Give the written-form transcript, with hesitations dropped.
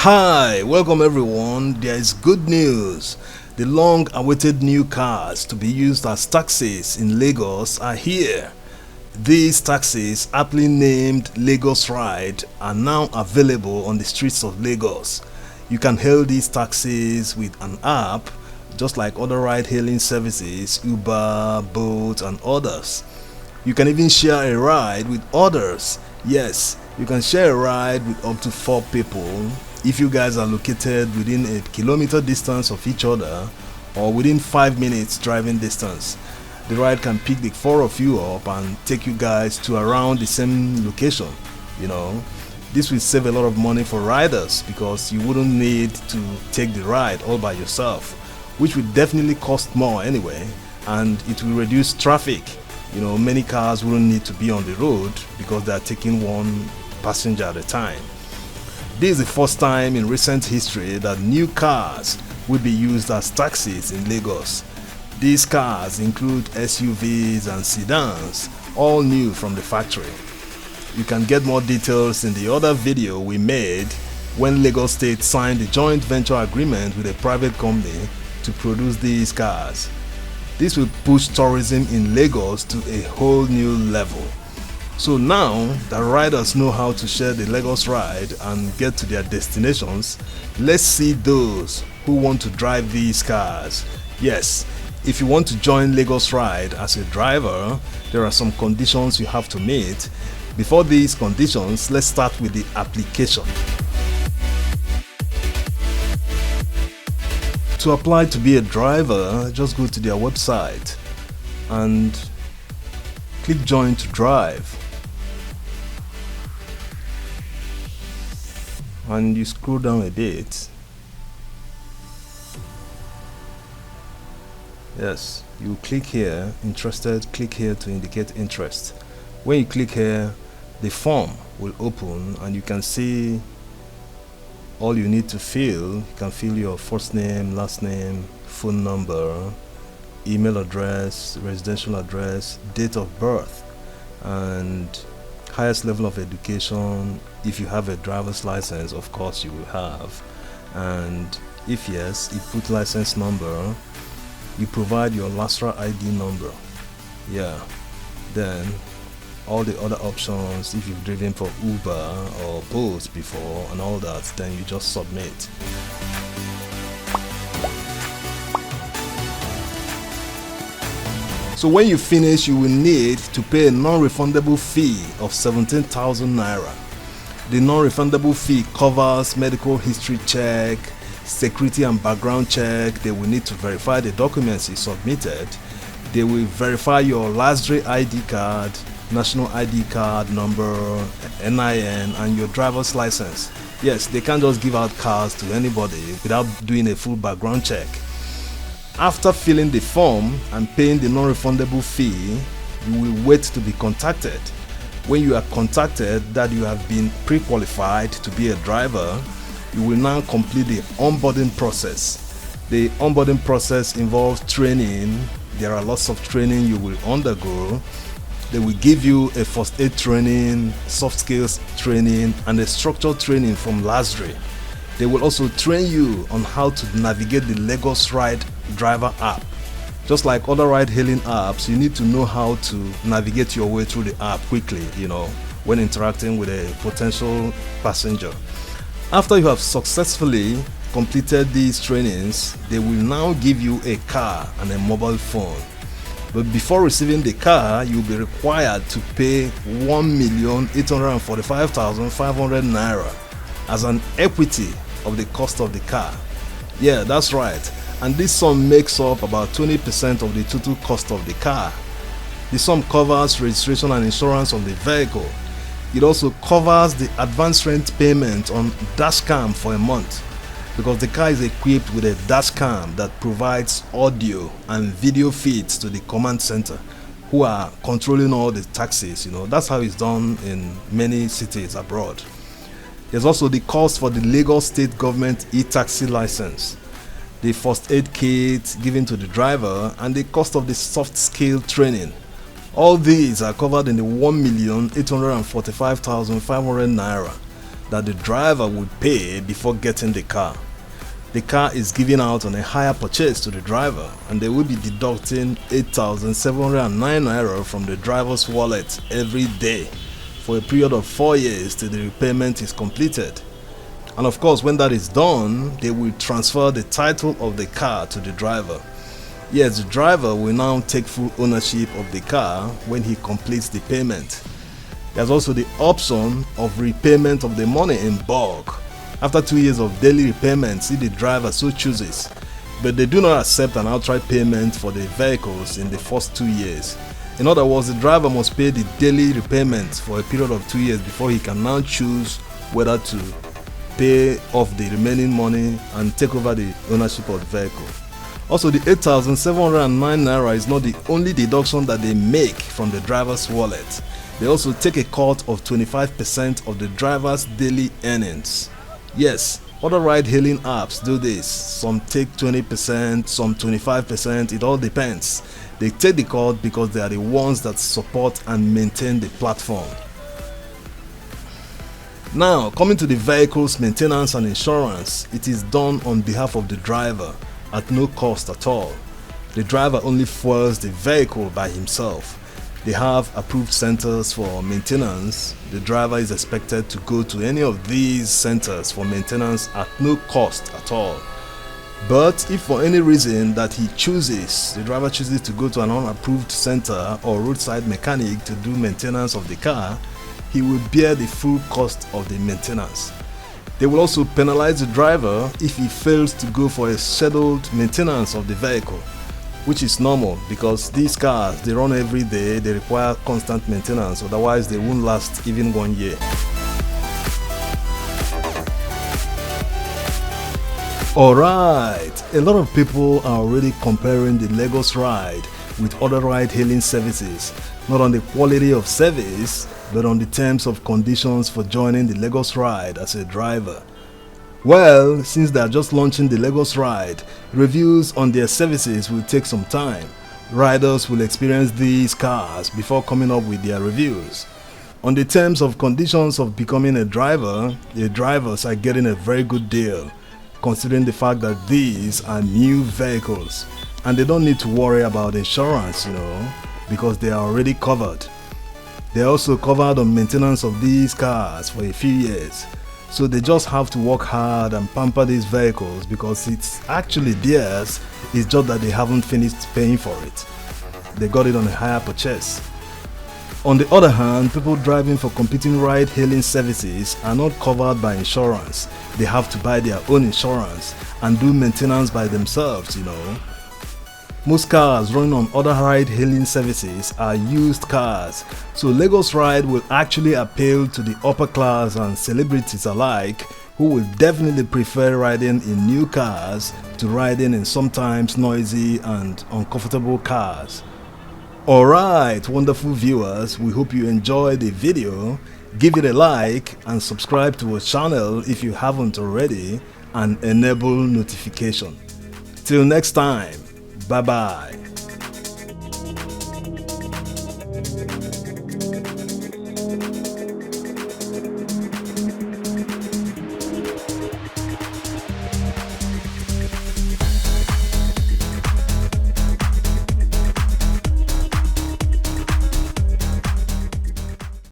Hi, welcome everyone. There is good news. The long-awaited new cars to be used as taxis in Lagos are here. These taxis, aptly named Lagos Ride, are now available on the streets of Lagos. You can hail these taxis with an app, just like other ride-hailing services, Uber, Bolt, and others. You can even share a ride with others. Yes, you can share a ride with up to 4 people if you guys are located within a kilometer distance of each other or within 5 minutes driving distance. The ride can pick the 4 of you up and take you guys to around the same location. This will save a lot of money for riders because you wouldn't need to take the ride all by yourself, which will definitely cost more anyway, and it will reduce traffic. Many cars wouldn't need to be on the road because they are taking one passenger at a time. This is the first time in recent history that new cars will be used as taxis in Lagos. These cars include SUVs and sedans, all new from the factory. You can get more details in the other video we made when Lagos State signed a joint venture agreement with a private company to produce these cars. This will push tourism in Lagos to a whole new level. So now that riders know how to share the Lagos ride and get to their destinations, let's see those who want to drive these cars. Yes, if you want to join Lagos Ride as a driver, there are some conditions you have to meet. Before these conditions, let's start with the application. To apply to be a driver, just go to their website and click Join to Drive. And you scroll down a bit. Yes, you click here, interested, click here to indicate interest. When you click here, the form will open and you can see all you need to fill. You can fill your first name, last name, phone number, email address, residential address, date of birth, and highest level of education. If you have a driver's license, of course you will have. And if yes, you put license number. You provide your LASTRA ID number. Then all the other options, if you've driven for Uber or Bolt before and all that, then you just submit. So when you finish, you will need to pay a non-refundable fee of 17,000 naira. The non-refundable fee covers medical history check, security and background check. They will need to verify the documents you submitted. They will verify your LASTRA ID card, national ID card number, NIN, and your driver's license. Yes, they can't just give out cars to anybody without doing a full background check. After filling the form and paying the non-refundable fee, you will wait to be contacted. When you are contacted that you have been pre-qualified to be a driver, you will now complete the onboarding process. The onboarding process involves training. There are lots of training you will undergo. They will give you a first aid training, soft skills training, and a structured training from LASTRA. They will also train you on how to navigate the Lagos Ride driver app. Just like other ride-hailing apps, you need to know how to navigate your way through the app quickly, when interacting with a potential passenger. After you have successfully completed these trainings, they will now give you a car and a mobile phone. But before receiving the car, you'll be required to pay 1,845,500 naira as an equity of the cost of the car. Yeah, that's right. And this sum makes up about 20% of the total cost of the car. The sum covers registration and insurance of the vehicle. It also covers the advance rent payment on dashcam for a month, because the car is equipped with a dashcam that provides audio and video feeds to the command center who are controlling all the taxis. That's how it's done in many cities abroad. There's also the cost for the Lagos State government e-taxi license, the first aid kit given to the driver, and the cost of the soft skill training. All these are covered in the 1,845,500 naira. that the driver would pay before getting the car. The car is given out on a hire purchase to the driver, and they will be deducting 8,709 naira from the driver's wallet every day for a period of 4 years till the repayment is completed. And of course, when that is done, they will transfer the title of the car to the driver. Yes, the driver will now take full ownership of the car when he completes the payment. There's also the option of repayment of the money in bulk after 2 years of daily repayments if the driver so chooses, but they do not accept an outright payment for the vehicles in the first 2 years. In other words, the driver must pay the daily repayments for a period of 2 years before he can now choose whether to pay off the remaining money and take over the ownership of the vehicle. Also, the 8,709 naira is not the only deduction that they make from the driver's wallet. They also take a cut of 25% of the driver's daily earnings. Yes, other ride-hailing apps do this. Some take 20%, some 25%, it all depends. They take the cut because they are the ones that support and maintain the platform. Now, coming to the vehicle's maintenance and insurance, it is done on behalf of the driver at no cost at all. The driver only fuels the vehicle by himself. They have approved centers for maintenance. The driver is expected to go to any of these centers for maintenance at no cost at all. But if for any reason that the driver chooses to go to an unapproved center or roadside mechanic to do maintenance of the car, he will bear the full cost of the maintenance. They will also penalize the driver if he fails to go for a scheduled maintenance of the vehicle, which is normal because these cars, they run every day, they require constant maintenance, otherwise they won't last even 1 year. Alright, a lot of people are already comparing the Lagos ride with other ride-hailing services, not on the quality of service, but on the terms of conditions for joining the Lagos ride as a driver. Well, since they are just launching the Lagos ride, reviews on their services will take some time. Riders will experience these cars before coming up with their reviews. On the terms of conditions of becoming a driver, the drivers are getting a very good deal, considering the fact that these are new vehicles and they don't need to worry about insurance, because they are already covered. They are also covered on maintenance of these cars for a few years. So they just have to work hard and pamper these vehicles because it's actually theirs, it's just that they haven't finished paying for it. They got it on a hire purchase. On the other hand, people driving for competing ride-hailing services are not covered by insurance. They have to buy their own insurance and do maintenance by themselves, Most cars running on other ride-hailing services are used cars, so Lagos Ride will actually appeal to the upper class and celebrities alike who will definitely prefer riding in new cars to riding in sometimes noisy and uncomfortable cars. Alright, wonderful viewers, we hope you enjoyed the video. Give it a like and subscribe to our channel if you haven't already and enable notification. Till next time. Bye bye.